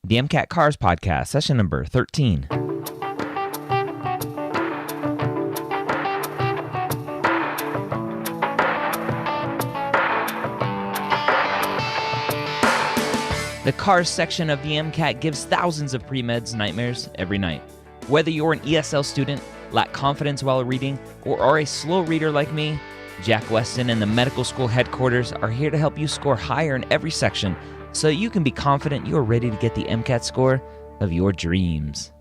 the MCAT Cars Podcast, session number 13. The Cars section of the MCAT gives thousands of pre-meds nightmares every night. Whether you're an ESL student, lack confidence while reading, or are a slow reader like me, Jack Westin and the medical school headquarters are here to help you score higher in every section so you can be confident you are ready to get the MCAT score of your dreams.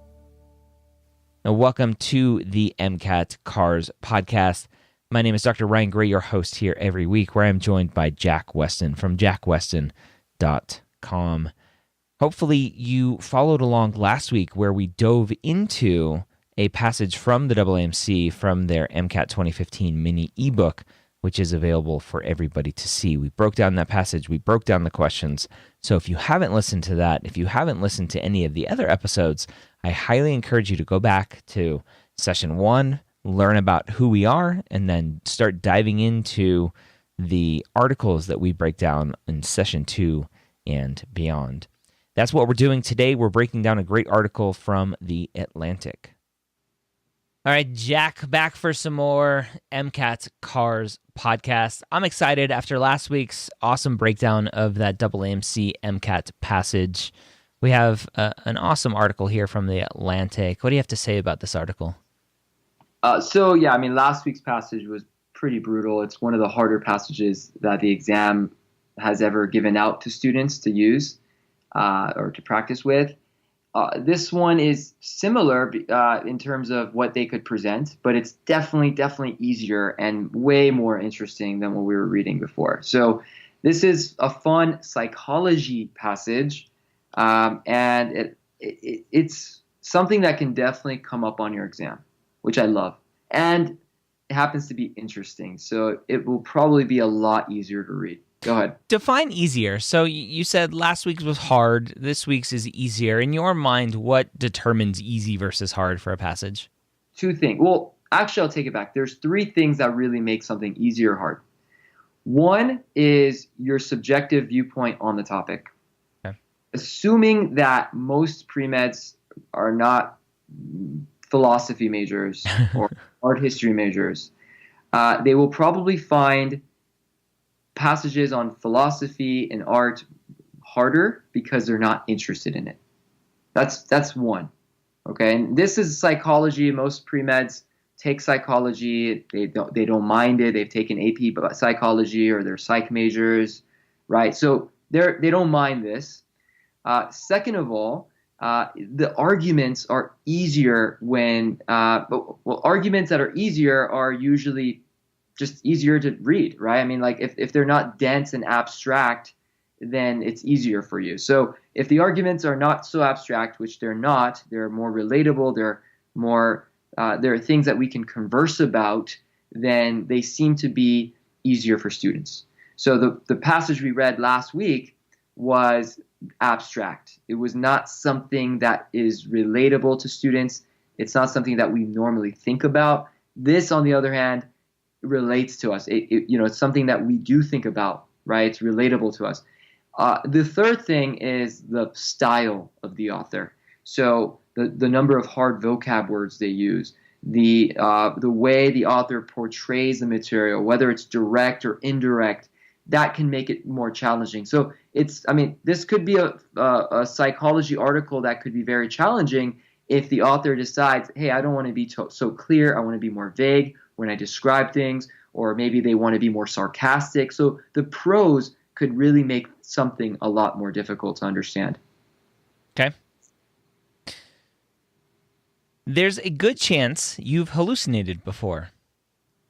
Now, welcome to the MCAT Cars Podcast. My name is Dr. Ryan Gray, your host here every week, where I'm joined by Jack Westin from jackwestin.com. Hopefully you followed along last week where we dove into a passage from the AAMC from their MCAT 2015 mini ebook, which is available for everybody to see. We broke down that passage. We broke down the questions. So if you haven't listened to that, if you haven't listened to any of the other episodes, I highly encourage you to go back to session 1, learn about who we are, and then start diving into the articles that we break down in session 2 and beyond. That's what we're doing today. We're breaking down a great article from The Atlantic. All right, Jack, back for some more MCAT Cars podcast. I'm excited after last week's awesome breakdown of that AAMC MCAT passage. We have an awesome article here from The Atlantic. What do you have to say about this article? Last week's passage was pretty brutal. It's one of the harder passages that the exam has ever given out to students to use or to practice with. This one is similar in terms of what they could present, but it's definitely easier and way more interesting than what we were reading before. So this is a fun psychology passage, and it's something that can definitely come up on your exam, which I love. And it happens to be interesting, so it will probably be a lot easier to read. Go ahead. Define easier. So you said last week's was hard. This week's is easier. In your mind, what determines easy versus hard for a passage? 2 things. Well, actually, I'll take it back. There's 3 things that really make something easy or hard. 1 is your subjective viewpoint on the topic. Okay. Assuming that most pre-meds are not philosophy majors or art history majors, they will probably find passages on philosophy and art harder because they're not interested in it. That's 1. Okay, and this is psychology. Most pre-meds take psychology. They don't mind it. They've taken AP psychology or they're psych majors, right? So they don't mind this. Second of all, the arguments are easier when arguments that are easier are usually just easier to read, right? I mean, like if they're not dense and abstract, then it's easier for you. So if the arguments are not so abstract, which they're not, they're more relatable, they're things that we can converse about, then they seem to be easier for students. So the passage we read last week was abstract. It was not something that is relatable to students. It's not something that we normally think about. This, on the other hand, relates to us. It's something that we do think about, right? It's relatable to us. The third thing is the style of the author. So the number of hard vocab words they use, the way the author portrays the material, whether it's direct or indirect, that can make it more challenging. So this could be a psychology article that could be very challenging if the author decides, hey, I don't want to be so clear. I want to be more vague when I describe things, or maybe they want to be more sarcastic. So the prose could really make something a lot more difficult to understand. Okay. There's a good chance you've hallucinated before.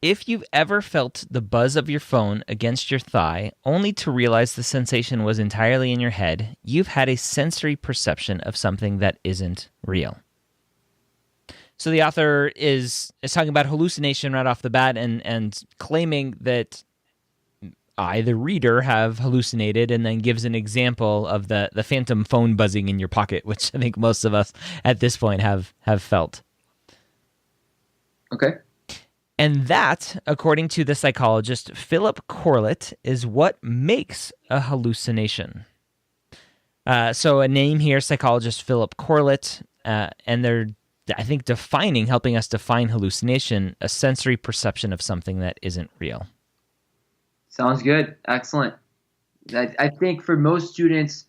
If you've ever felt the buzz of your phone against your thigh, only to realize the sensation was entirely in your head, you've had a sensory perception of something that isn't real. So the author is talking about hallucination right off the bat and claiming that I, the reader, have hallucinated, and then gives an example of the phantom phone buzzing in your pocket, which I think most of us at this point have felt. Okay. And that, according to the psychologist Philip Corlett, is what makes a hallucination. So a name here, psychologist Philip Corlett, and they're, I think, helping us define hallucination, a sensory perception of something that isn't real. Sounds good. Excellent. I think for most students,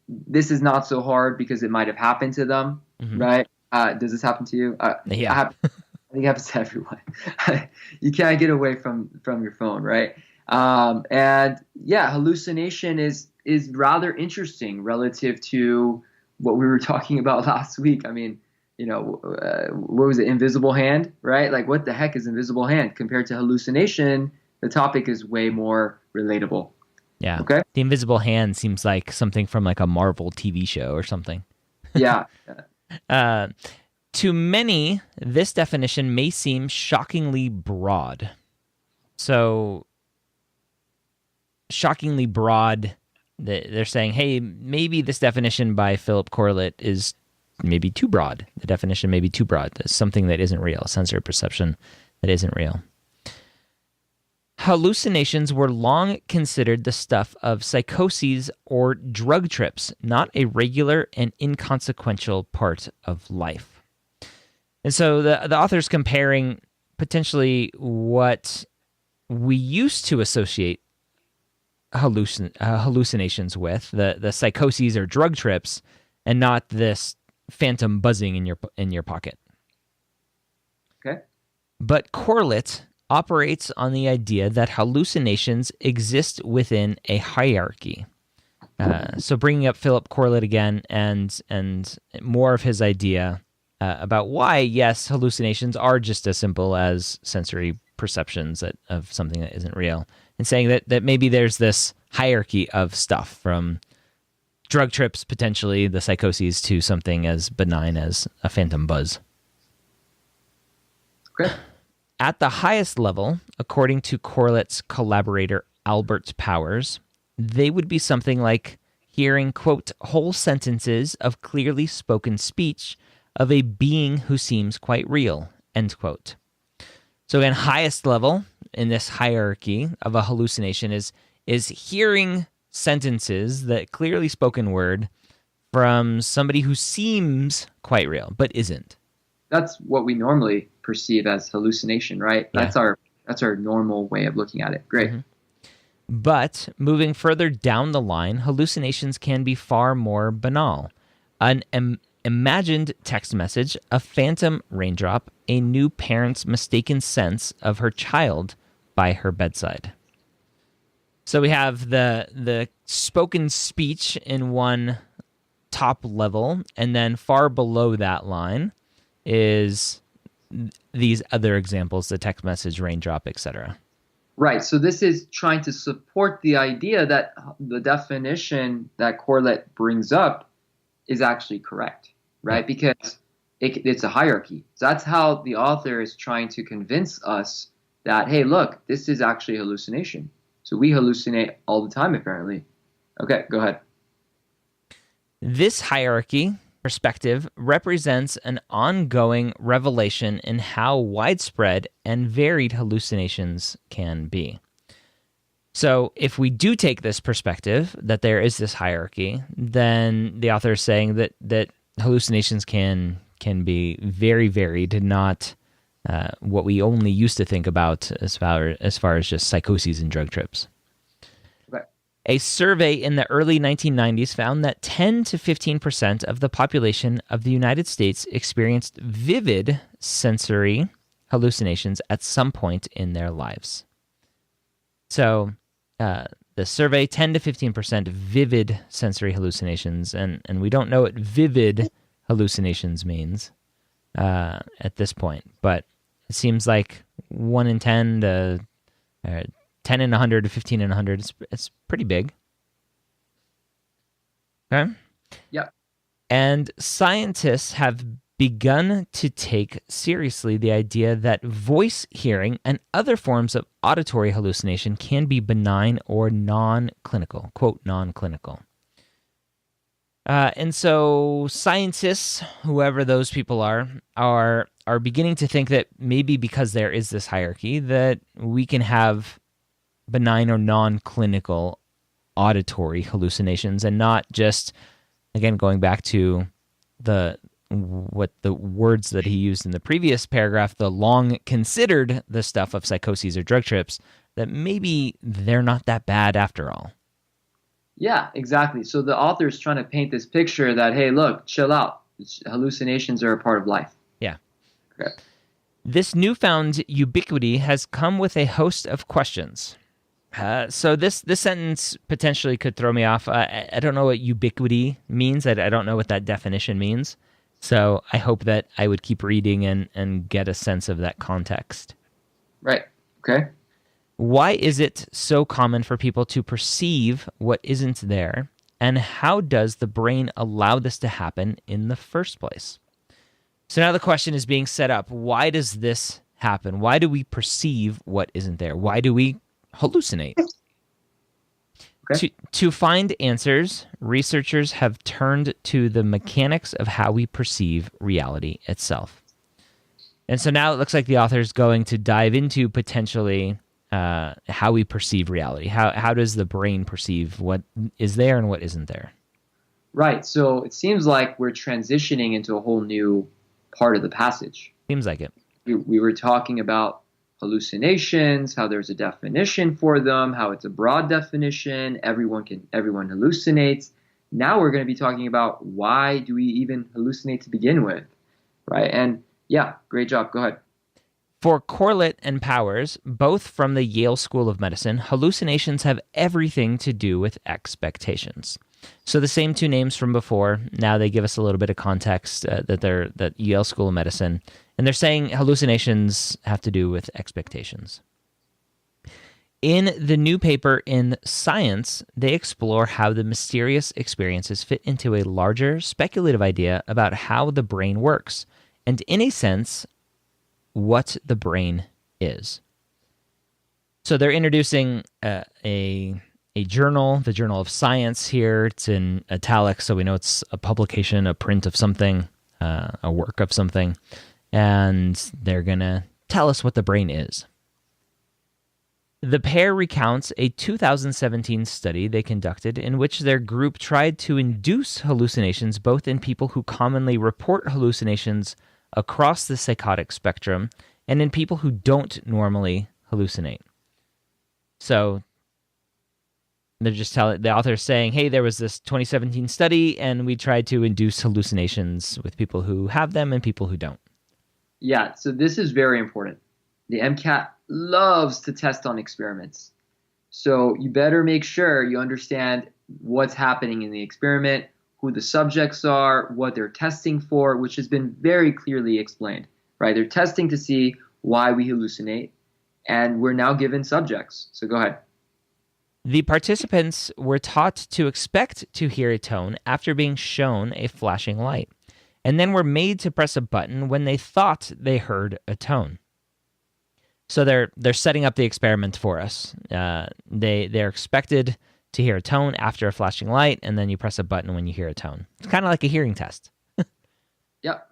this is not so hard because it might have happened to them, right? Does this happen to you? Yeah. I think it happens to everyone. You can't get away from your phone, right? And yeah, hallucination is rather interesting relative to what we were talking about last week. I mean, what was it? Invisible hand, right? Like, what the heck is invisible hand compared to hallucination? The topic is way more relatable. Yeah. Okay. The invisible hand seems like something from like a Marvel TV show or something. Yeah. To many, this definition may seem shockingly broad. So, shockingly broad, they're saying, hey, maybe this definition by Philip Corlett is maybe too broad. The definition may be too broad. There's something that isn't real, sensory perception that isn't real. Hallucinations were long considered the stuff of psychoses or drug trips, not a regular and inconsequential part of life. And so the author's comparing potentially what we used to associate hallucinations with, the psychoses or drug trips, and not this phantom buzzing in your pocket. Okay. But Corlett operates on the idea that hallucinations exist within a hierarchy. So bringing up Philip Corlett again and more of his idea about why, yes, hallucinations are just as simple as sensory perceptions of something that isn't real, and saying that maybe there's this hierarchy of stuff from drug trips, potentially the psychoses, to something as benign as a phantom buzz. Okay. At the highest level, according to Corlett's collaborator Albert Powers, they would be something like hearing, quote, whole sentences of clearly spoken speech of a being who seems quite real, end quote. So again, highest level in this hierarchy of a hallucination is hearing sentences, that clearly spoken word, from somebody who seems quite real, but isn't. That's what we normally perceive as hallucination, right? Yeah. That's our normal way of looking at it. Great. Mm-hmm. But moving further down the line, hallucinations can be far more banal. An imagined text message, a phantom raindrop, a new parent's mistaken sense of her child by her bedside. So we have the spoken speech in one top level, and then far below that line is these other examples, the text message, raindrop, etc. Right. So this is trying to support the idea that the definition that Corlett brings up is actually correct, right? Because it's a hierarchy. So that's how the author is trying to convince us that, hey, look, this is actually a hallucination. So we hallucinate all the time, apparently. Okay, go ahead. This hierarchy perspective represents an ongoing revelation in how widespread and varied hallucinations can be. So if we do take this perspective, that there is this hierarchy, then the author is saying that hallucinations can be very varied, not what we only used to think about as far as just psychoses and drug trips. Okay. A survey in the early 1990s found that 10 to 15% of the population of the United States experienced vivid sensory hallucinations at some point in their lives. So the survey, 10 to 15% vivid sensory hallucinations, and we don't know what vivid hallucinations means at this point, but it seems like 1 in 10 to 10 in 100 to 15 in 100. It's pretty big. Okay? Yep. And scientists have begun to take seriously the idea that voice hearing and other forms of auditory hallucination can be benign or non-clinical, quote, non-clinical. And so scientists, whoever those people are beginning to think that maybe because there is this hierarchy that we can have benign or non-clinical auditory hallucinations and not just, again, going back to the words that he used in the previous paragraph, the long considered the stuff of psychoses or drug trips, that maybe they're not that bad after all. Yeah, exactly. So the author is trying to paint this picture that, hey, look, chill out. Hallucinations are a part of life. Yeah. Okay. This newfound ubiquity has come with a host of questions. So this sentence potentially could throw me off. I don't know what ubiquity means. I don't know what that definition means. So I hope that I would keep reading and get a sense of that context. Right. Okay. Why is it so common for people to perceive what isn't there? And how does the brain allow this to happen in the first place? So now the question is being set up. Why does this happen? Why do we perceive what isn't there? Why do we hallucinate? Okay. To find answers, researchers have turned to the mechanics of how we perceive reality itself. And so now it looks like the author is going to dive into potentially how we perceive reality. How does the brain perceive what is there and what isn't there? Right. So it seems like we're transitioning into a whole new part of the passage. Seems like it. We were talking about hallucinations, how there's a definition for them, how it's a broad definition. Everyone hallucinates. Now we're going to be talking about why do we even hallucinate to begin with, right? And yeah, great job. Go ahead. For Corlett and Powers, both from the Yale School of Medicine, hallucinations have everything to do with expectations. So the same two names from before, now they give us a little bit of context that Yale School of Medicine, and they're saying hallucinations have to do with expectations. In the new paper in Science, they explore how the mysterious experiences fit into a larger speculative idea about how the brain works, and in a sense, what the brain is. So they're introducing a journal, the Journal of Science here. It's in italics, so we know it's a publication, a print of something, a work of something. And they're going to tell us what the brain is. The pair recounts a 2017 study they conducted in which their group tried to induce hallucinations both in people who commonly report hallucinations across the psychotic spectrum and in people who don't normally hallucinate. So they're just telling the author's saying, hey, there was this 2017 study and we tried to induce hallucinations with people who have them and people who don't. Yeah, so this is very important. The MCAT loves to test on experiments. So you better make sure you understand what's happening in the experiment, who the subjects are, what they're testing for, which has been very clearly explained, right? They're testing to see why we hallucinate, and we're now given subjects. So go ahead. The participants were taught to expect to hear a tone after being shown a flashing light, and then were made to press a button when they thought they heard a tone. So they're setting up the experiment for us. They're expected to hear a tone after a flashing light, and then you press a button when you hear a tone. It's kind of like a hearing test. Yep.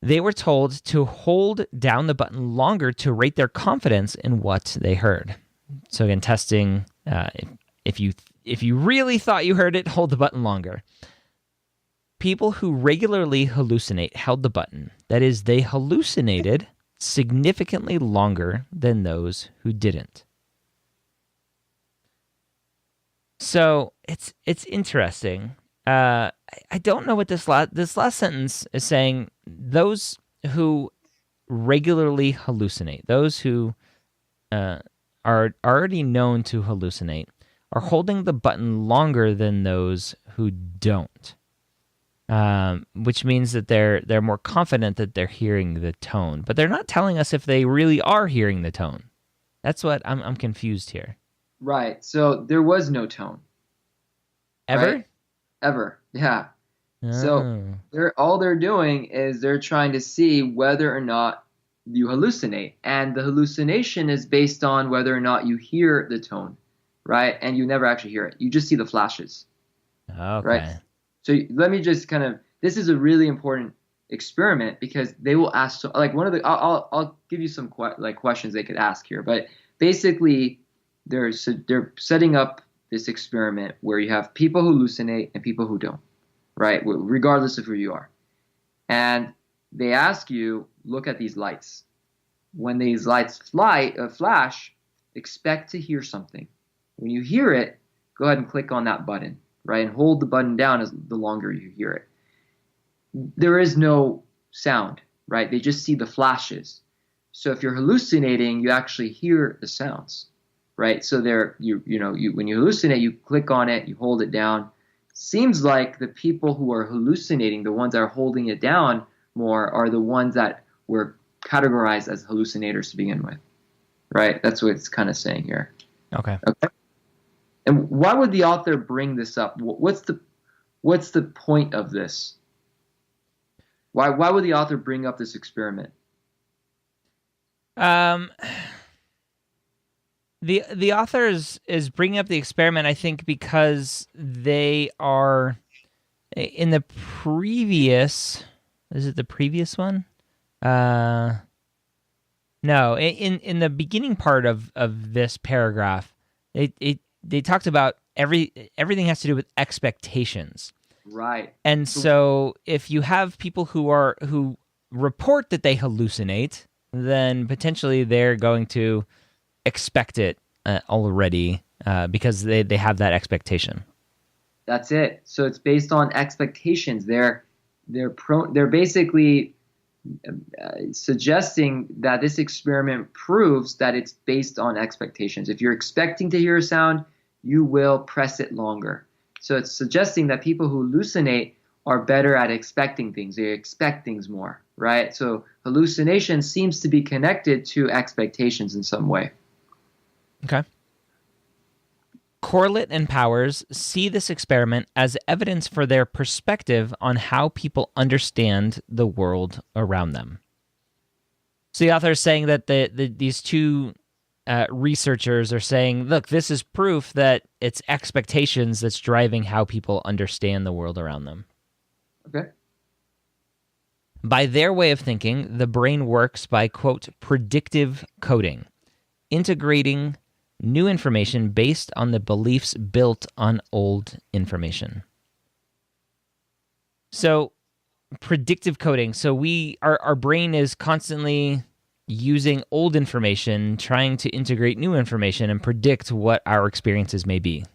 They were told to hold down the button longer to rate their confidence in what they heard. So again, testing, if you really thought you heard it, hold the button longer. People who regularly hallucinate held the button. That is, they hallucinated significantly longer than those who didn't. So it's interesting. I don't know what this last sentence is saying. Those who regularly hallucinate, those who are already known to hallucinate, are holding the button longer than those who don't. Which means that they're more confident that they're hearing the tone, but they're not telling us if they really are hearing the tone. That's what I'm confused here. Right. So there was no tone. Ever? Right? Ever. Yeah. Oh. So all they're doing is they're trying to see whether or not you hallucinate, and the hallucination is based on whether or not you hear the tone, right? And you never actually hear it. You just see the flashes. Okay. Right. So let me just this is a really important experiment because they will ask, so like one of the, I'll give you some questions they could ask here, but basically they're setting up this experiment where you have people who hallucinate and people who don't, right? Regardless of who you are. And they ask you, look at these lights. When these lights flash, expect to hear something. When you hear it, go ahead and click on that button, right? And hold the button down as the longer you hear it. There is no sound, right? They just see the flashes. So if you're hallucinating, you actually hear the sounds, right? So when you hallucinate, you click on it, you hold it down. Seems like the people who are hallucinating, the ones that are holding it down more, are the ones that were categorized as hallucinators to begin with, right? That's what it's kind of saying here. Okay. And why would the author bring this up? What's the point of this? Why would the author bring up this experiment? The author is bringing up the experiment, I think, because they are in the previous. Is it the previous one? No. In the beginning part of this paragraph, they talked about everything has to do with expectations. Right. And so if you have people who report that they hallucinate, then potentially they're going to expect it already because they have that expectation. That's it. So it's based on expectations. They're basically suggesting that this experiment proves that it's based on expectations. If you're expecting to hear a sound, you will press it longer. So it's suggesting that people who hallucinate are better at expecting things. They expect things more, right? So hallucination seems to be connected to expectations in some way. Okay. Corlett and Powers see this experiment as evidence for their perspective on how people understand the world around them. So the author is saying that these two researchers are saying, look, this is proof that it's expectations that's driving how people understand the world around them. Okay. By their way of thinking, the brain works by, quote, predictive coding, integrating new information based on the beliefs built on old information. So, predictive coding. So our brain is constantly using old information, trying to integrate new information and predict what our experiences may be,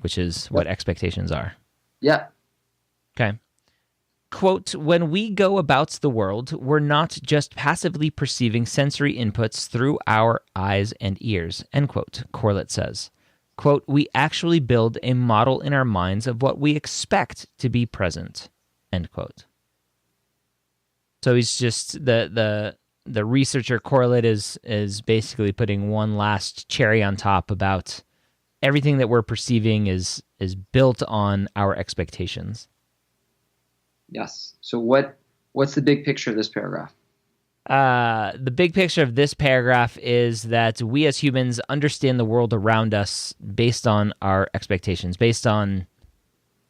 which is what expectations are. Yeah. Okay. Quote, when we go about the world, we're not just passively perceiving sensory inputs through our eyes and ears, end quote, Corlett says. Quote, we actually build a model in our minds of what we expect to be present, end quote. So he's just, the researcher Corlett is basically putting one last cherry on top about everything that we're perceiving is built on our expectations. Yes. So what's the big picture of this paragraph? The big picture of this paragraph is that we as humans understand the world around us based on our expectations, based on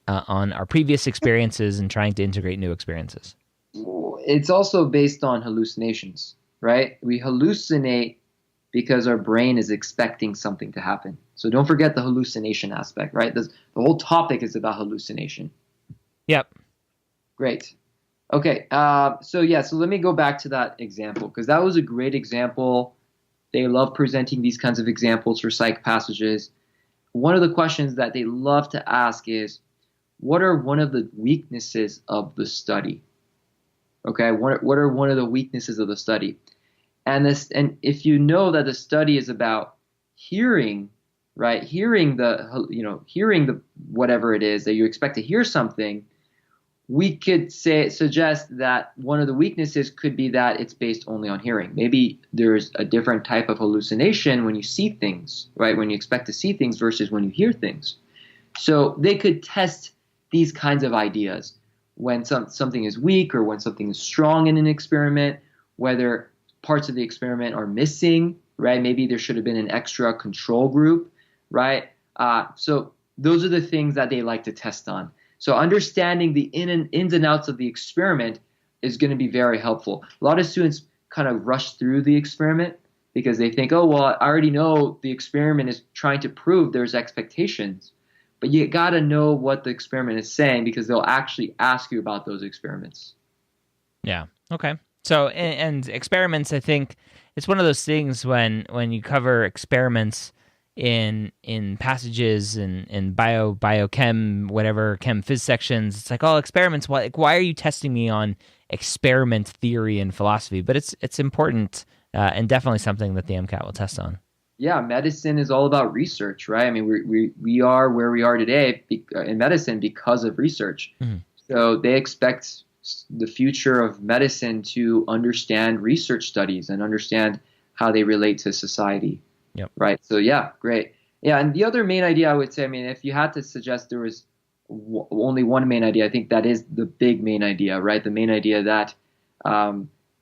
our previous experiences and trying to integrate new experiences. It's also based on hallucinations, right? We hallucinate because our brain is expecting something to happen. So don't forget the hallucination aspect, right? The whole topic is about hallucination. Yep. Great. Okay. So let me go back to that example because that was a great example. They love presenting these kinds of examples for psych passages. One of the questions that they love to ask is, what are one of the weaknesses of the study? Okay. What are one of the weaknesses of the study? And if you know that the study is about hearing, right? Hearing the whatever it is that you expect to hear something. We could suggest that one of the weaknesses could be that it's based only on hearing. Maybe there's a different type of hallucination when you see things, right? When you expect to see things versus when you hear things. So they could test these kinds of ideas when something is weak or when something is strong in an experiment, whether parts of the experiment are missing, right? Maybe there should have been an extra control group, right? So those are the things that they like to test on. So understanding the ins and outs of the experiment is going to be very helpful. A lot of students kind of rush through the experiment because they think, oh, well, I already know the experiment is trying to prove there's expectations. but you got to know what the experiment is saying because they'll actually ask you about those experiments. Yeah. Okay. So, and experiments, I think it's one of those things when you cover experiments in passages in biochem, whatever chem phys sections, it's like, oh, experiments. Why are you testing me on experiment theory and philosophy? But it's important and definitely something that the MCAT will test on. Yeah, medicine is all about research, right? I mean, we are where we are today in medicine because of research. Mm-hmm. So they expect the future of medicine to understand research studies and understand how they relate to society. Yep. Right. So yeah, great. Yeah, and the other main idea I would say, I mean, if you had to suggest there was only one main idea, I think that is the big main idea, right? The main idea that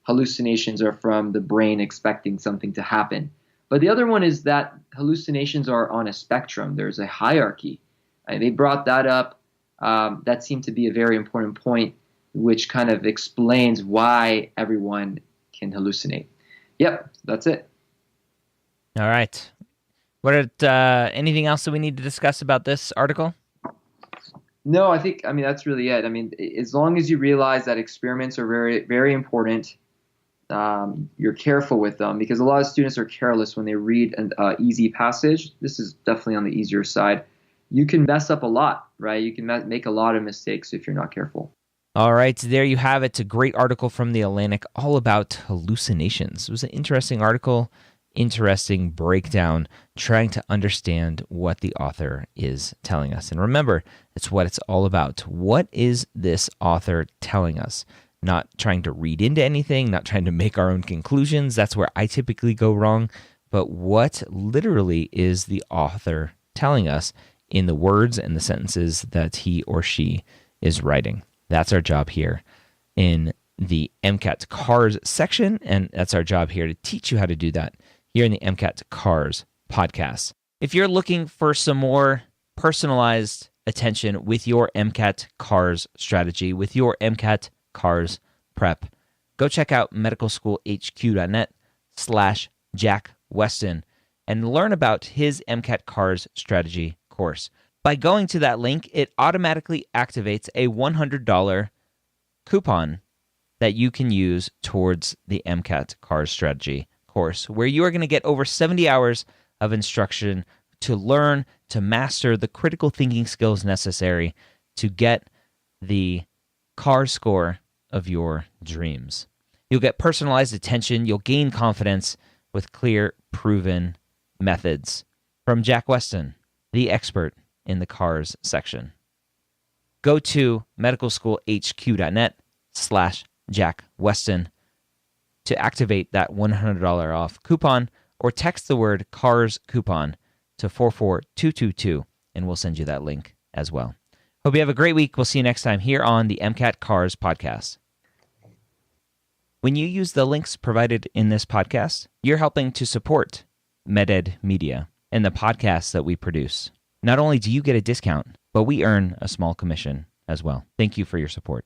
hallucinations are from the brain expecting something to happen. But the other one is that hallucinations are on a spectrum. There's a hierarchy. They brought that up. That seemed to be a very important point, which kind of explains why everyone can hallucinate. Yep, that's it. All right. Anything else that we need to discuss about this article? No, I mean, that's really it. I mean, as long as you realize that experiments are very, very important, you're careful with them because a lot of students are careless when they read an easy passage. This is definitely on the easier side. You can mess up a lot, right? You can make a lot of mistakes if you're not careful. All right, there you have it. A great article from The Atlantic all about hallucinations. It was an interesting article, interesting breakdown, trying to understand what the author is telling us. And remember, it's what it's all about. What is this author telling us? Not trying to read into anything, not trying to make our own conclusions. That's where I typically go wrong. But what literally is the author telling us in the words and the sentences that he or she is writing? That's our job here in the MCAT Cars section, and that's our job here to teach you how to do that here in the MCAT Cars podcast. If you're looking for some more personalized attention with your MCAT Cars strategy, with your MCAT Cars prep, go check out medicalschoolhq.net/Jack Westin and learn about his MCAT Cars strategy course. By going to that link, it automatically activates a $100 coupon that you can use towards the MCAT Cars strategy course, where you are going to get over 70 hours of instruction to learn to master the critical thinking skills necessary to get the car score of your dreams. You'll get personalized attention. You'll gain confidence with clear, proven methods from Jack Westin, the expert in the cars section. Go to medicalschoolhq.net/Jack Westin to activate that $100 off coupon, or text the word CARS coupon to 44222 and we'll send you that link as well. Hope you have a great week. We'll see you next time here on the MCAT Cars podcast. When you use the links provided in this podcast, you're helping to support MedEd Media and the podcasts that we produce. Not only do you get a discount, but we earn a small commission as well. Thank you for your support.